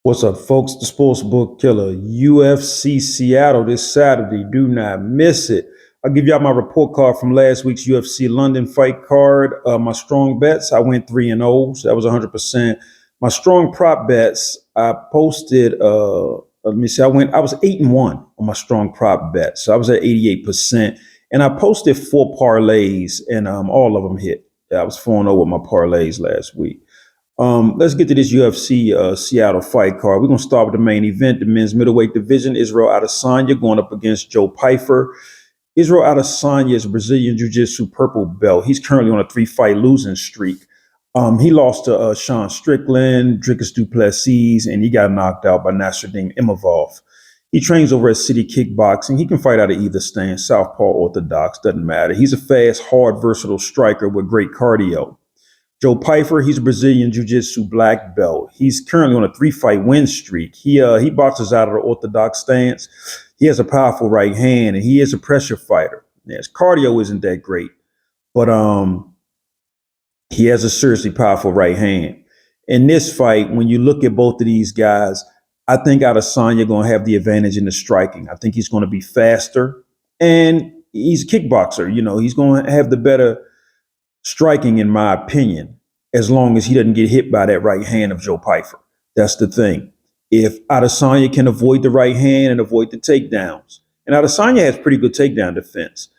What's up, folks? The Sportsbook Killa, UFC Seattle this Saturday. Do not miss it. I'll give y'all my report card from last week's UFC London fight card. My strong bets, I went 3-0, so that was 100%. My strong prop bets, I posted. Let me see. I was 8-1 on my strong prop bets, so I was at 88%, and I posted 4 parlays, and all of them hit. I was 4-0 with my parlays last week. Let's get to this UFC Seattle fight card. We're going to start with the main event, the men's middleweight division. Israel Adesanya going up against Joe Pyfer. Israel Adesanya is a Brazilian Jiu-Jitsu purple belt. He's currently on a 3-fight losing streak. He lost to Sean Strickland, Dricus du Plessis, and he got knocked out by Nasruddin Imavov. He trains over at City Kickboxing. He can fight out of either stance, southpaw, orthodox, doesn't matter. He's a fast, hard, versatile striker with great cardio. Joe Pyfer, he's a Brazilian Jiu-Jitsu black belt. He's currently on a 3-fight win streak. He boxes out of the orthodox stance. He has a powerful right hand, and he is a pressure fighter. His cardio isn't that great, but he has a seriously powerful right hand. In this fight, when you look at both of these guys, I think Adesanya going to have the advantage in the striking. I think he's going to be faster, and he's a kickboxer. You know, he's going to have the better striking, in my opinion, as long as he doesn't get hit by that right hand of Joe Pyfer. That's the thing. If Adesanya can avoid the right hand and avoid the takedowns, and Adesanya has pretty good takedown defense,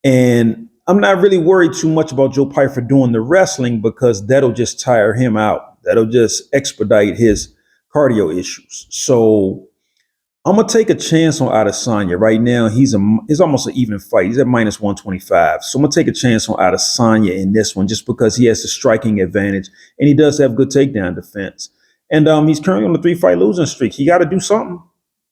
and I'm not really worried too much about Joe Pyfer doing the wrestling because that'll just tire him out. That'll just expedite his cardio issues. So I'm going to take a chance on Adesanya. Right now, he's almost an even fight. He's at minus 125. So I'm going to take a chance on Adesanya in this one just because he has the striking advantage, and he does have good takedown defense. And he's currently on a 3-fight losing streak. He got to do something.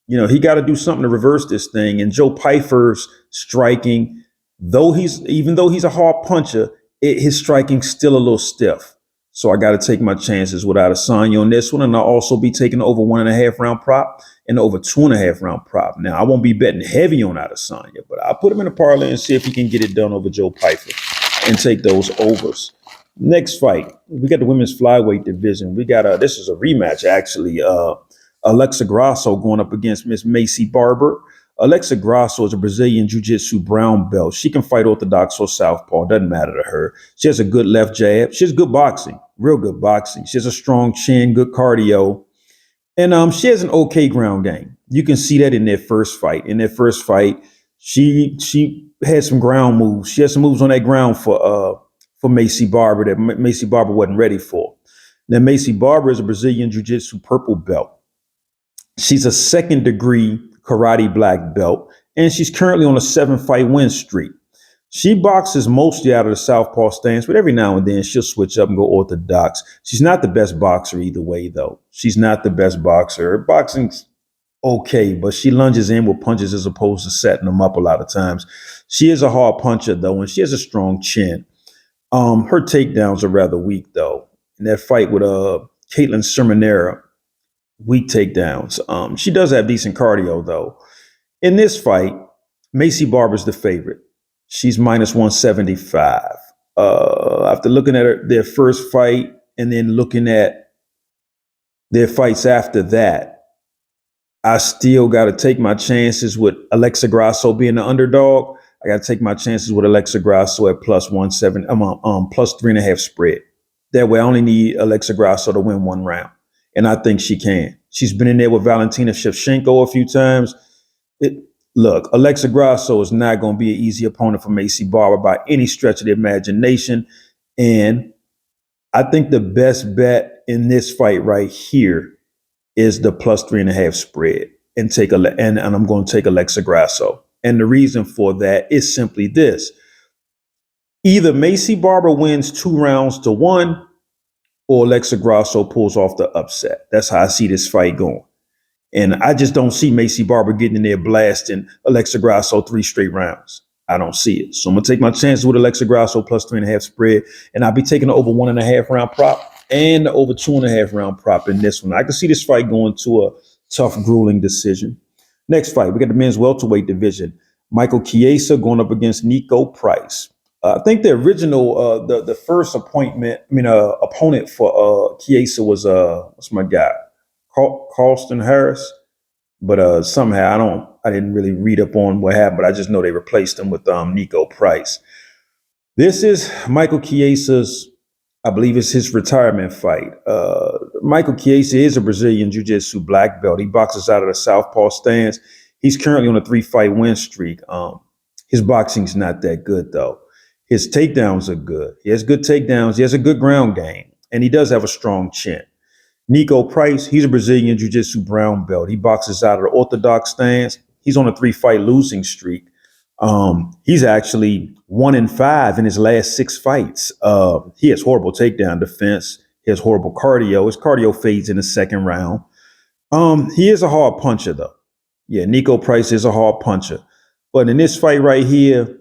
You know, he got to do something to reverse this thing. And Joe Pyfer's striking, even though he's a hard puncher, his striking's still a little stiff. So I got to take my chances with Adesanya on this one. And I'll also be taking the over 1.5 round prop and the over 2.5 round prop. Now, I won't be betting heavy on Adesanya, but I'll put him in a parlay and see if he can get it done over Joe Pyfer and take those overs. Next fight, we got the women's flyweight division. We got this is a rematch, actually. Alexa Grasso going up against Miss Maycee Barber. Alexa Grasso is a Brazilian Jiu-Jitsu brown belt. She can fight orthodox or southpaw. Doesn't matter to her. She has a good left jab. She has good boxing, real good boxing. She has a strong chin, good cardio. And she has an okay ground game. You can see that in their first fight. In their first fight, she had some ground moves. She had some moves on that ground for Maycee Barber that Maycee Barber wasn't ready for. Now, Maycee Barber is a Brazilian Jiu-Jitsu purple belt. She's a second-degree karate black belt, and she's currently on a 7-fight win streak. She boxes mostly out of the southpaw stance, but every now and then she'll switch up and go orthodox. She's not the best boxer either way, though. She's not the best boxer. Her boxing's okay, but she lunges in with punches as opposed to setting them up a lot of times. She is a hard puncher, though, and she has a strong chin. Her takedowns are rather weak, though. In that fight with Caitlin Sermonera, weak takedowns. She does have decent cardio, though. In this fight, Maycee Barber's the favorite. She's minus 175. After looking at their first fight and then looking at their fights after that, I still got to take my chances with Alexa Grasso being the underdog. I got to take my chances with Alexa Grasso at plus 170. Plus 3.5 spread. That way, I only need Alexa Grasso to win 1 round. And I think she can. She's been in there with Valentina Shevchenko a few times. Look, Alexa Grasso is not going to be an easy opponent for Maycee Barber by any stretch of the imagination. And I think the best bet in this fight right here is the plus 3.5 spread. And I'm going to take Alexa Grasso. And the reason for that is simply this. Either Maycee Barber wins 2 rounds to 1, or Alexa Grasso pulls off the upset. That's how I see this fight going. And I just don't see Maycee Barber getting in there blasting Alexa Grasso 3 straight rounds. I don't see it. So I'm going to take my chances with Alexa Grasso plus 3.5 spread. And I'll be taking the over 1.5 round prop and the over 2.5 round prop in this one. I can see this fight going to a tough, grueling decision. Next fight, we got the men's welterweight division. Michael Chiesa going up against Niko Price. I think the original, the first opponent for Chiesa was what's my guy? Carlston Harris. But somehow I didn't really read up on what happened, but I just know they replaced him with Niko Price. This is Michael Chiesa's, I believe it's his retirement fight. Michael Chiesa is a Brazilian Jiu-Jitsu black belt. He boxes out of the southpaw stance. He's currently on a 3-fight win streak. His boxing's not that good, though. His takedowns are good. He has good takedowns. He has a good ground game, and he does have a strong chin. Niko Price, he's a Brazilian Jiu-Jitsu brown belt. He boxes out of the orthodox stance. He's on a 3-fight losing streak. He's actually 1-5 in his last 6 fights. He has horrible takedown defense. He has horrible cardio. His cardio fades in the second round. He is a hard puncher, though. Yeah, Niko Price is a hard puncher. But in this fight right here,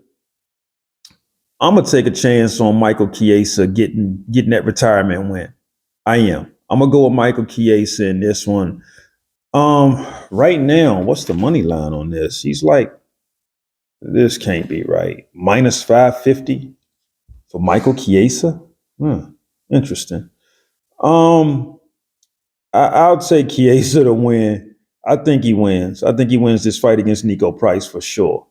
I'm going to take a chance on Michael Chiesa getting that retirement win. I am. I'm going to go with Michael Chiesa in this one. Right now, what's the money line on this? He's like, this can't be right. Minus 550 for Michael Chiesa? Interesting. I'll take Chiesa to win. I think he wins. I think he wins this fight against Niko Price for sure.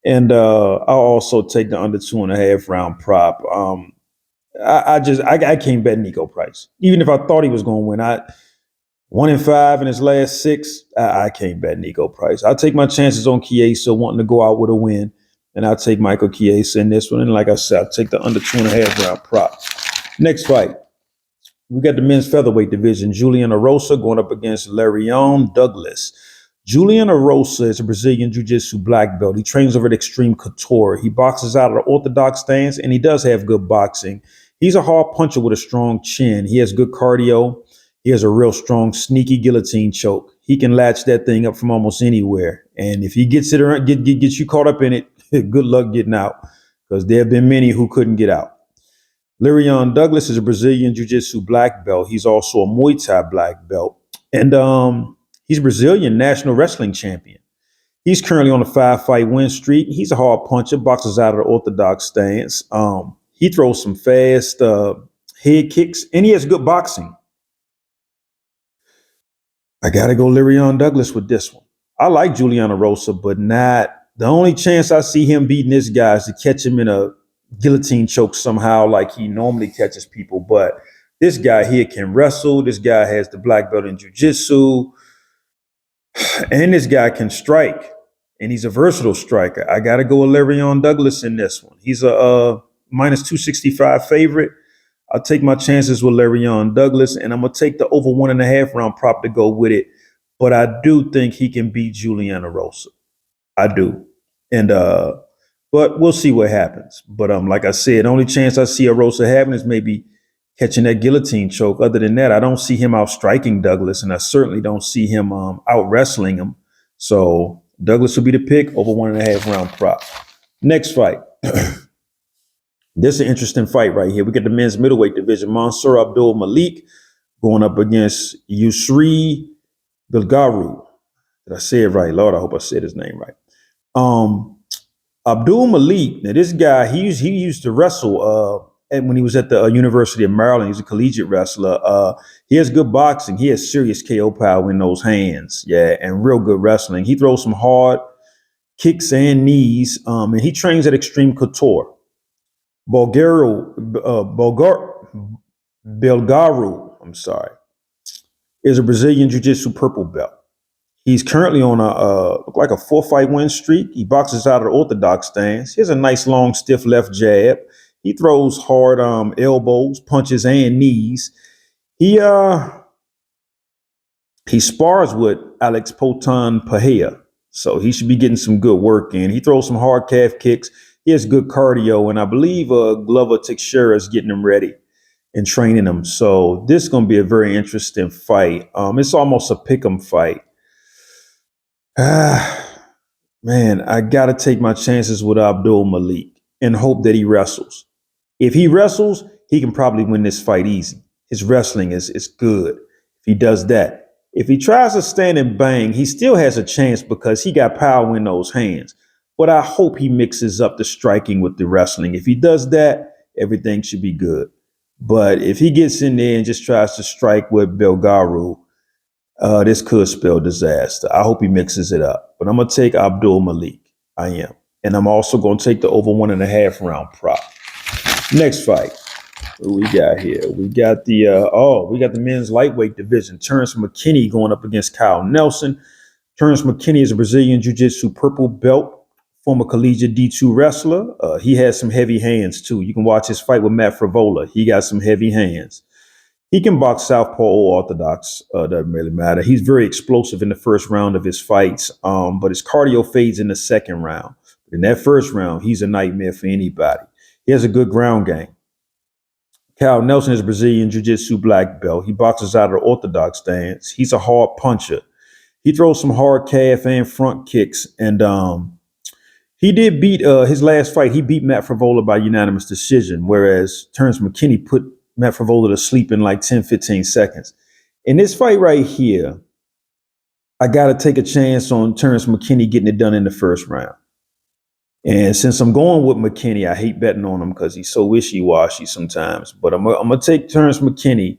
And I'll also take the under 2.5 round prop. I can't bet Niko Price. Even if I thought he was going to win, 1-5 in his last 6. I can't bet Niko Price. I'll take my chances on Chiesa wanting to go out with a win, and I'll take Michael Chiesa in this one. And like I said, I'll take the under 2.5 round prop. Next fight, we got the men's featherweight division. Julian Erosa going up against Lerryan Douglas. Julian Erosa is a Brazilian Jiu-Jitsu black belt. He trains over at Extreme Couture. He boxes out of the orthodox stance, and he does have good boxing. He's a hard puncher with a strong chin. He has good cardio. He has a real strong, sneaky guillotine choke. He can latch that thing up from almost anywhere. And if he gets it around, gets you caught up in it, good luck getting out, because there have been many who couldn't get out. Lerryan Douglas is a Brazilian Jiu-Jitsu black belt. He's also a Muay Thai black belt. And he's a Brazilian national wrestling champion. He's currently on a 5-fight win streak. He's a hard puncher, boxes out of the orthodox stance. He throws some fast head kicks, and he has good boxing. I got to go Lerryan Douglas with this one. I like Julian Erosa, but not the only chance I see him beating this guy is to catch him in a guillotine choke somehow like he normally catches people. But this guy here can wrestle. This guy has the black belt in jiu-jitsu. And this guy can strike. And he's a versatile striker. I got to go with Lerryan Douglas in this one. He's a minus 265 favorite. I'll take my chances with Lerryan Douglas, and I'm going to take the over 1.5 round prop to go with it. But I do think he can beat Julian Erosa. I do. And but we'll see what happens. But like I said, the only chance I see Erosa having is maybe catching that guillotine choke. Other than that, I don't see him out striking Douglas, and I certainly don't see him out wrestling him. So Douglas will be the pick, over 1.5 round prop. Next fight. This is an interesting fight right here. We got the men's middleweight division. Mansur Abdul-Malik going up against Yousri Belgaroui. Did I say it right? Lord, I hope I said his name right. Abdul-Malik, now this guy, he used to wrestle when he was at the University of Maryland. He's a collegiate wrestler. He has good boxing. He has serious KO power in those hands. Yeah, and real good wrestling. He throws some hard kicks and knees, and he trains at Extreme Couture. Belgaroui, is a Brazilian Jiu-Jitsu purple belt. He's currently on look like a 4-fight win streak. He boxes out of the orthodox stance. He has a nice, long, stiff left jab. He throws hard elbows, punches, and knees. He spars with Alex Potan Pahea, so he should be getting some good work in. He throws some hard calf kicks. He has good cardio, and I believe Glover Teixeira is getting him ready and training him. So this is going to be a very interesting fight. It's almost a pick'em fight. Man, I got to take my chances with Abdul-Malik and hope that he wrestles. If he wrestles, he can probably win this fight easy. His wrestling is good if he does that. If he tries to stand and bang, he still has a chance because he got power in those hands. But I hope he mixes up the striking with the wrestling. If he does that, everything should be good. But if he gets in there and just tries to strike with Belgaroui, This could spell disaster. I hope he mixes it up. But I'm going to take Abdul-Malik. I am. And I'm also going to take the over 1.5 round prop. Next fight. What we got here? We got the men's lightweight division. Terrance McKinney going up against Kyle Nelson. Terrance McKinney is a Brazilian Jiu-Jitsu purple belt, former collegiate D2 wrestler. He has some heavy hands, too. You can watch his fight with Matt Frivola. He got some heavy hands. He can box southpaw or orthodox. Doesn't really matter. He's very explosive in the first round of his fights, but his cardio fades in the second round. In that first round, he's a nightmare for anybody. He has a good ground game. Kyle Nelson is a Brazilian Jiu-Jitsu black belt. He boxes out of the orthodox stance. He's a hard puncher. He throws some hard calf and front kicks. And he did beat his last fight. He beat Matt Frivola by unanimous decision, whereas Terrance McKinney put Matt Frivola to sleep in like 10, 15 seconds. In this fight right here, I got to take a chance on Terrance McKinney getting it done in the first round. And since I'm going with McKinney, I hate betting on him because he's so wishy-washy sometimes. But I'm going to take Terrance McKinney.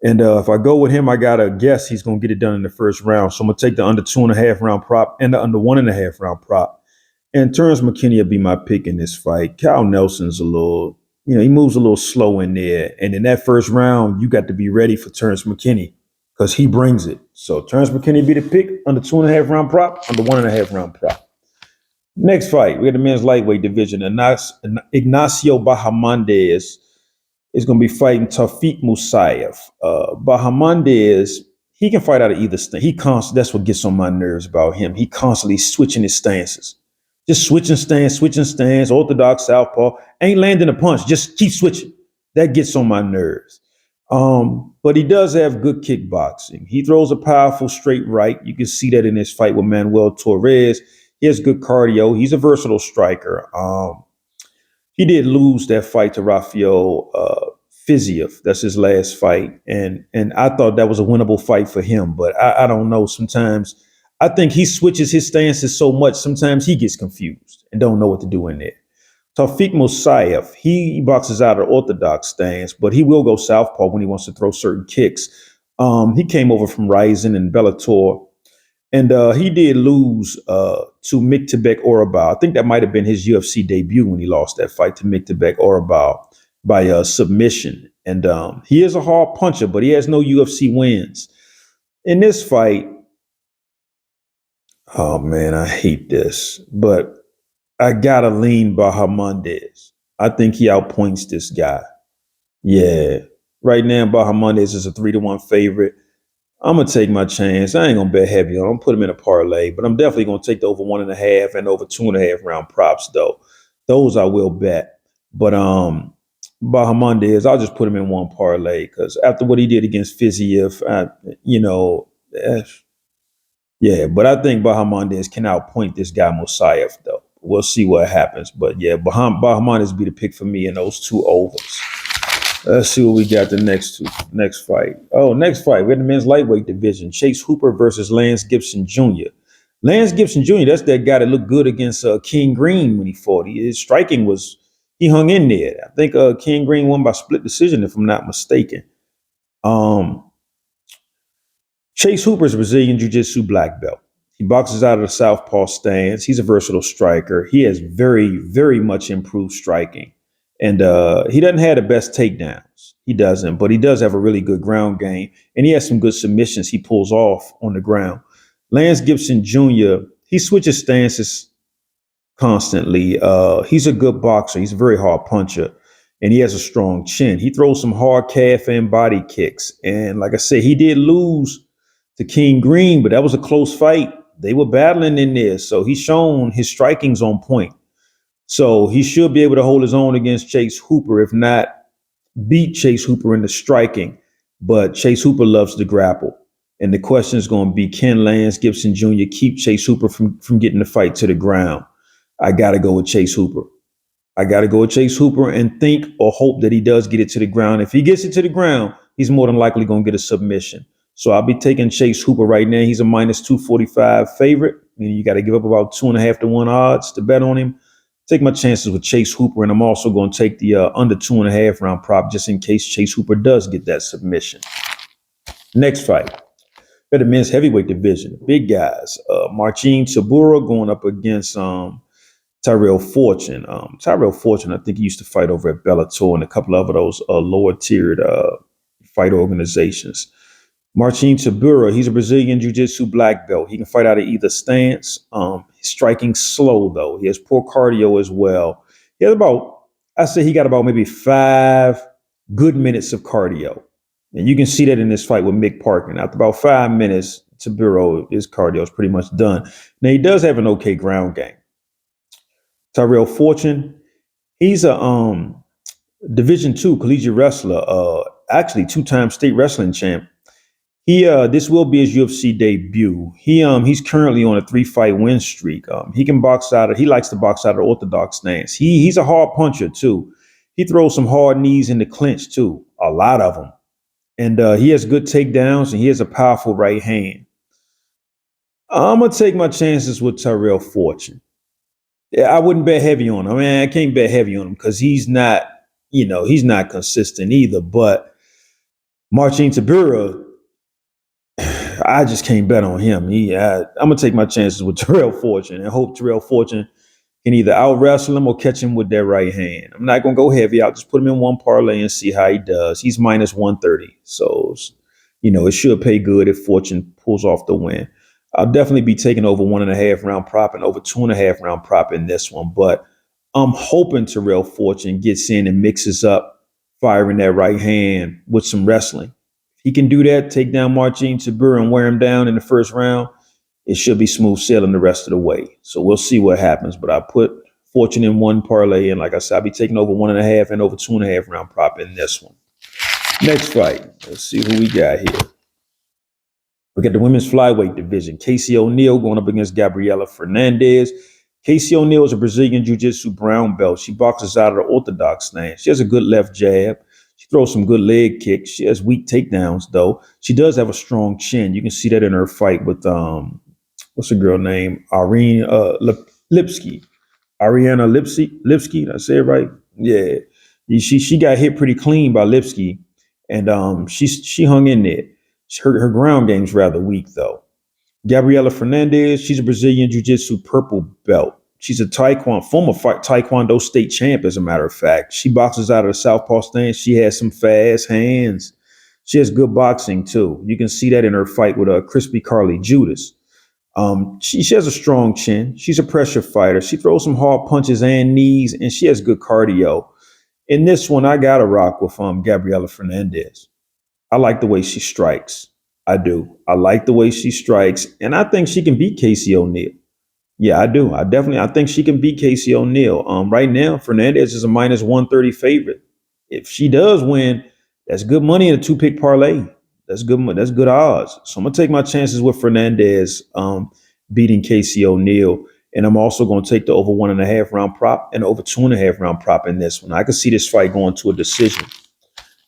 And if I go with him, I got to guess he's going to get it done in the first round. So I'm going to take the under 2.5 round prop and the under 1.5 round prop. And Terrance McKinney will be my pick in this fight. Kyle Nelson's a little, he moves a little slow in there. And in that first round, you got to be ready for Terrance McKinney because he brings it. So Terrance McKinney be the pick under 2.5 round prop, under 1.5 round prop. Next fight, we have the men's lightweight division. Ignacio Bahamondes is going to be fighting Tofiq Musayev. Bahamondes, he can fight out of either stance. That's what gets on my nerves about him. He constantly switching his stances. Just switching stance, orthodox, southpaw. Ain't landing a punch, just keep switching. That gets on my nerves. But he does have good kickboxing. He throws a powerful straight right. You can see that in his fight with Manuel Torres. He has good cardio. He's a versatile striker. He did lose that fight to Rafael Fiziev. That's his last fight. And I thought that was a winnable fight for him. But I don't know. Sometimes I think he switches his stances so much. Sometimes he gets confused and don't know what to do in there. Tofiq Musayev, he boxes out of orthodox stance, but he will go southpaw when he wants to throw certain kicks. He came over from Ryzen and Bellator. And he did lose to Miktabek Orabal. I think that might have been his UFC debut when he lost that fight to Miktabek Orabal by submission. And he is a hard puncher, but he has no UFC wins. In this fight, oh man, I hate this, but I gotta lean Bahamondes. I think he outpoints this guy. Yeah, right now Bahamondes is a 3-1 favorite. I'm going to take my chance. I ain't going to bet heavy on him. Put him in a parlay, but I'm definitely going to take the over 1.5 and over 2.5 round props, though. Those I will bet. But Bahamondes, I'll just put him in one parlay because after what he did against Fiziev, yeah. But I think Bahamondes can outpoint this guy Musayev, though. We'll see what happens. But yeah, Bahamondes be the pick for me in those two overs. Let's see what we got the next fight. Next fight. We have the men's lightweight division. Chase Hooper versus Lance Gibson Jr. Lance Gibson Jr., that's that guy that looked good against King Green when he fought. His striking he hung in there. I think King Green won by split decision, if I'm not mistaken. Chase Hooper is a Brazilian Jiu-Jitsu black belt. He boxes out of the southpaw stance. He's a versatile striker. He has very, very much improved striking. And he doesn't have the best takedowns. He doesn't, but he does have a really good ground game. And he has some good submissions he pulls off on the ground. Lance Gibson Jr., he switches stances constantly. He's a good boxer. He's a very hard puncher. And he has a strong chin. He throws some hard calf and body kicks. And like I said, he did lose to King Green, but that was a close fight. They were battling in there. So he's shown his striking's on point. So he should be able to hold his own against Chase Hooper, if not beat Chase Hooper in the striking. But Chase Hooper loves to grapple. And the question is going to be, can Lance Gibson Jr. keep Chase Hooper from getting the fight to the ground? I got to go with Chase Hooper. And think or hope that he does get it to the ground. If he gets it to the ground, he's more than likely going to get a submission. So I'll be taking Chase Hooper right now. He's a minus 245 favorite. Meaning you got to give up about 2.5 to 1 odds to bet on him. Take my chances with Chase Hooper, and I'm also going to take the under 2.5 round prop just in case Chase Hooper does get that submission. Next fight. For the men's heavyweight division, big guys. Marcin Tybura going up against Tyrell Fortune. Tyrell Fortune, I think he used to fight over at Bellator and a couple of those lower tiered fight organizations. Marcin Tybura, he's a Brazilian Jiu-Jitsu black belt. He can fight out of either stance. He's striking slow, though. He has poor cardio as well. He has I say he got about maybe 5 good minutes of cardio. And you can see that in this fight with Mick Parkin. After about 5 minutes, Tybura, his cardio is pretty much done. Now, he does have an okay ground game. Tyrell Fortune, he's a Division II collegiate wrestler, actually 2-time state wrestling champ. This will be his UFC debut. He's currently on a 3-fight win streak. He likes to box out of orthodox stance. He's a hard puncher too. He throws some hard knees in the clinch too, a lot of them. And he has good takedowns and he has a powerful right hand. I'm gonna take my chances with Tyrell Fortune. Yeah, I wouldn't bet heavy on him. I mean, I can't bet heavy on him because he's not consistent either. But Marcin Tybura, I just can't bet on him. I'm gonna take my chances with Tyrell Fortune and hope Tyrell Fortune can either out wrestle him or catch him with that right hand. I'm not gonna go heavy. I'll just put him in one parlay and see how he does. He's minus 130, so it should pay good if Fortune pulls off the win. I'll definitely be taking over 1.5 round prop and over 2.5 round prop in this one, but I'm hoping Tyrell Fortune gets in and mixes up firing that right hand with some wrestling. He can do that, take down Marcin Tybura and wear him down in the first round. It should be smooth sailing the rest of the way. So we'll see what happens. But I put Fortune in one parlay, and like I said, I'll be taking over 1.5 and over 2.5 round prop in this one. Next fight. Let's see who we got here. We got the women's flyweight division. Casey O'Neill going up against Gabriella Fernandes. Casey O'Neill is a Brazilian Jiu-Jitsu brown belt. She boxes out of the orthodox stance. She has a good left jab. She throws some good leg kicks. She has weak takedowns, though. She does have a strong chin. You can see that in her fight with what's the girl name? Ariana Lipsky. Did I say it right? Yeah. She got hit pretty clean by Lipsky, and she hung in there. Her ground game's rather weak, though. Gabriella Fernandes, she's a Brazilian Jiu-Jitsu purple belt. She's a former Taekwondo state champ, as a matter of fact. She boxes out of the southpaw stance. She has some fast hands. She has good boxing, too. You can see that in her fight with Crispy Carly Judas. She has a strong chin. She's a pressure fighter. She throws some hard punches and knees, and she has good cardio. In this one, I got to rock with Gabriella Fernandes. I like the way she strikes. I do. I like the way she strikes, and I think she can beat Casey O'Neill. Yeah, I do. I think she can beat Casey O'Neill. Right now, Fernandes is a minus 130 favorite. If she does win, that's good money in a 2-pick parlay. That's good. That's good odds. So I'm gonna take my chances with Fernandes beating Casey O'Neill, and I'm also going to take the over 1.5 round prop and over 2.5 round prop in this one. I can see this fight going to a decision.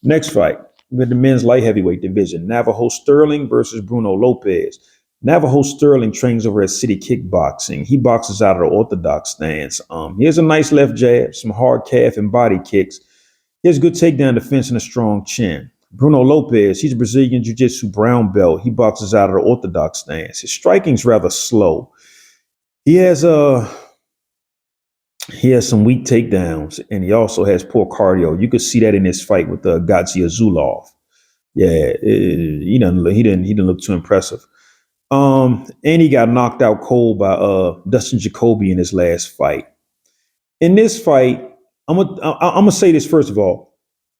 Next fight, with the men's light heavyweight division, Navajo Stirling versus Bruno Lopez. Navajo Stirling trains over at City Kickboxing. He boxes out of the orthodox stance. He has a nice left jab, some hard calf and body kicks. He has good takedown defense and a strong chin. Bruno Lopez, he's a Brazilian Jiu-Jitsu brown belt. He boxes out of the orthodox stance. His striking's rather slow. He has some weak takedowns, and he also has poor cardio. You could see that in his fight with Gadzia Zulov. Yeah, he didn't look too impressive. And he got knocked out cold by Dustin Jacoby in his last fight. In this fight, I'm gonna say this first of all.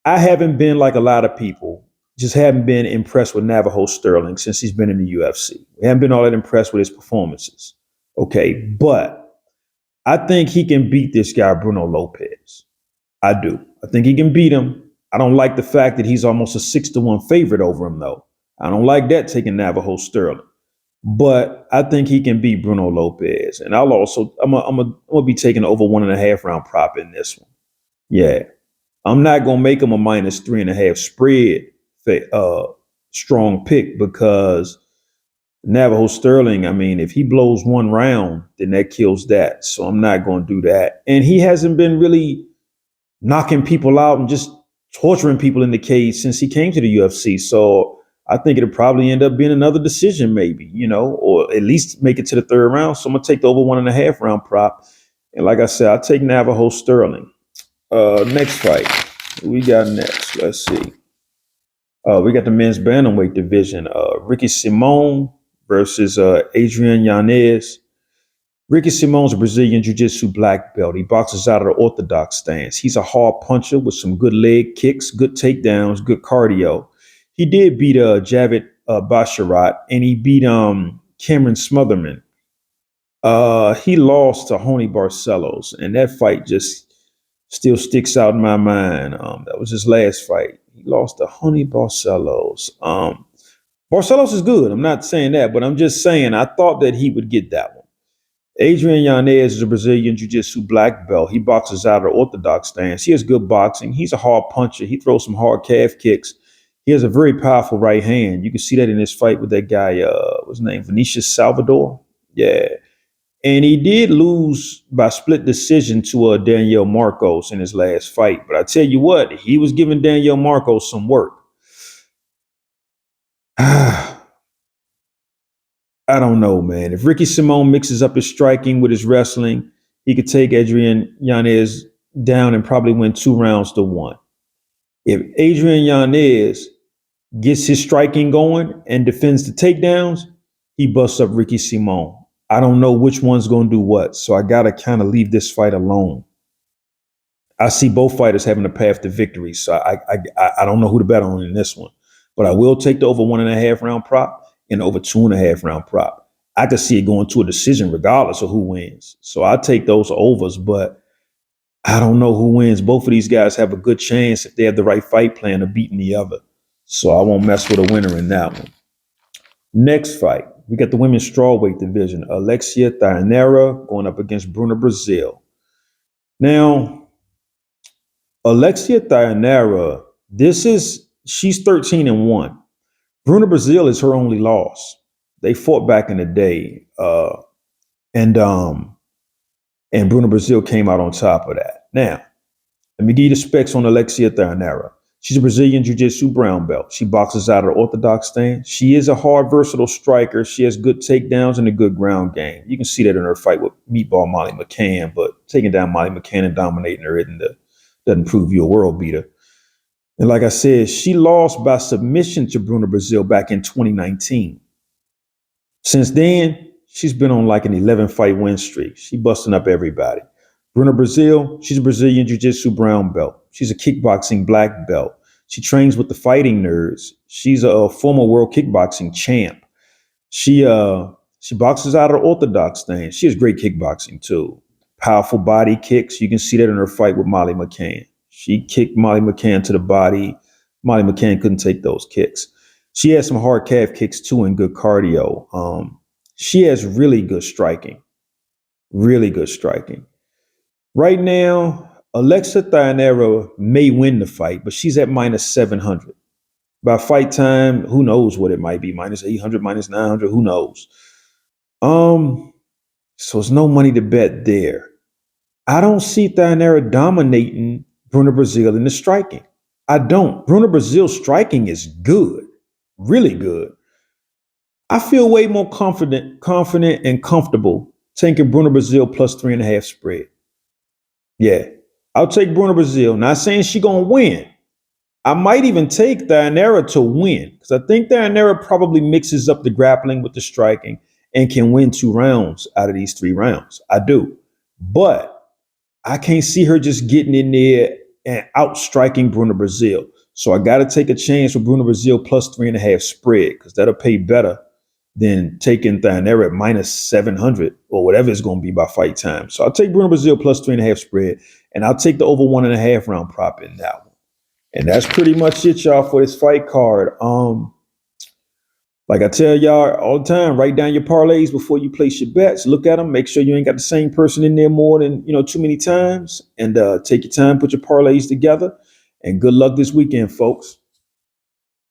I haven't been like a lot of people, just haven't been impressed with Navajo Stirling since he's been in the UFC. We haven't been all that impressed with his performances. Okay, but I think he can beat this guy, Bruno Lopez. I do. I think he can beat him. I don't like the fact that he's almost a 6-1 favorite over him, though. I don't like that taking Navajo Stirling. But I think he can beat Bruno Lopez. And I'm gonna be taking over 1.5 round prop in this one. Yeah. I'm not gonna make him a minus 3.5 spread strong pick because Navajo Stirling, I mean, if he blows one round, then that kills that. So I'm not gonna do that. And he hasn't been really knocking people out and just torturing people in the cage since he came to the UFC. So I think it'll probably end up being another decision, maybe, or at least make it to the third round. So I'm gonna take the over 1.5 round prop. And like I said, I'll take Navajo Sterling. Next fight. Who we got next? Let's see. We got the men's bantamweight division. Ricky Simon versus Adrian Yanez. Ricky Simon's a Brazilian Jiu-Jitsu black belt. He boxes out of the orthodox stance. He's a hard puncher with some good leg kicks, good takedowns, good cardio. He did beat Javid Basharat, and he beat Cameron Smotherman. He lost to Honey Barcelos, and that fight just still sticks out in my mind. That was his last fight. He lost to Honey Barcelos. Barcelos is good. I'm not saying that, but I'm just saying I thought that he would get that one. Adrian Yanez is a Brazilian Jiu-Jitsu black belt. He boxes out of orthodox stance. He has good boxing. He's a hard puncher. He throws some hard calf kicks. He has a very powerful right hand. You can see that in his fight with that guy, what's his name, Vinicius Salvador. Yeah. And he did lose by split decision to Daniel Marcos in his last fight. But I tell you what, he was giving Daniel Marcos some work. I don't know, man. If Ricky Simon mixes up his striking with his wrestling, he could take Adrian Yanez down and probably win 2 rounds to 1. If Adrian Yanez gets his striking going and defends the takedowns, he busts up Ricky Simon. I don't know which one's going to do what, so I got to kind of leave this fight alone. I see both fighters having a path to victory, so I don't know who to bet on in this one. But I will take the over 1.5 round prop and over 2.5 round prop. I could see it going to a decision regardless of who wins. So I'll take those overs, but I don't know who wins. Both of these guys have a good chance if they have the right fight plan of beating the other. So I won't mess with a winner in that one. Next fight, we got the women's strawweight division. Alexia Thayanera going up against Bruno Brazil. Now, Alexia Thayanera, she's 13-1. Bruno Brazil is her only loss. They fought back in the day, and Bruno Brazil came out on top of that. Now, let me give you the specs on Alexia Thayanera. She's a Brazilian Jiu-Jitsu brown belt. She boxes out of the orthodox stance. She is a hard, versatile striker. She has good takedowns and a good ground game. You can see that in her fight with Meatball Molly McCann, but taking down Molly McCann and dominating her doesn't prove you a world beater. And like I said, she lost by submission to Bruno Brazil back in 2019. Since then, she's been on like an 11-fight win streak. She busting up everybody. Bruno Brazil, she's a Brazilian Jiu-Jitsu brown belt. She's a kickboxing black belt. She trains with the Fighting Nerds. She's a former world kickboxing champ. She boxes out of the orthodox stance. She has great kickboxing too. Powerful body kicks. You can see that in her fight with Molly McCann. She kicked Molly McCann to the body. Molly McCann couldn't take those kicks. She has some hard calf kicks too and good cardio. She has really good striking. Really good striking. Right now, Alexia Thayanera may win the fight, but she's at -700. By fight time, who knows what it might be? -800, -900, who knows? So it's no money to bet there. I don't see Thayanera dominating Bruno Brazil in the striking. I don't. Bruno Brazil's striking is good, really good. I feel way more confident and comfortable taking Bruno Brazil plus 3.5 spread. Yeah, I'll take Bruno Brazil. Not saying she's going to win. I might even take Thayanera to win because I think Thayanera probably mixes up the grappling with the striking and can win 2 rounds out of these 3 rounds. I do. But I can't see her just getting in there and outstriking Bruno Brazil. So I got to take a chance with Bruno Brazil plus 3.5 spread because that'll pay better than taking Thayanera at -700 or whatever it's going to be by fight time. So I'll take Bruno Brazil plus 3.5 spread, and I'll take the over 1.5 round prop in that one. And that's pretty much it, y'all, for this fight card. Like I tell y'all all the time, write down your parlays before you place your bets. Look at them. Make sure you ain't got the same person in there more than too many times. And take your time, put your parlays together. And good luck this weekend, folks.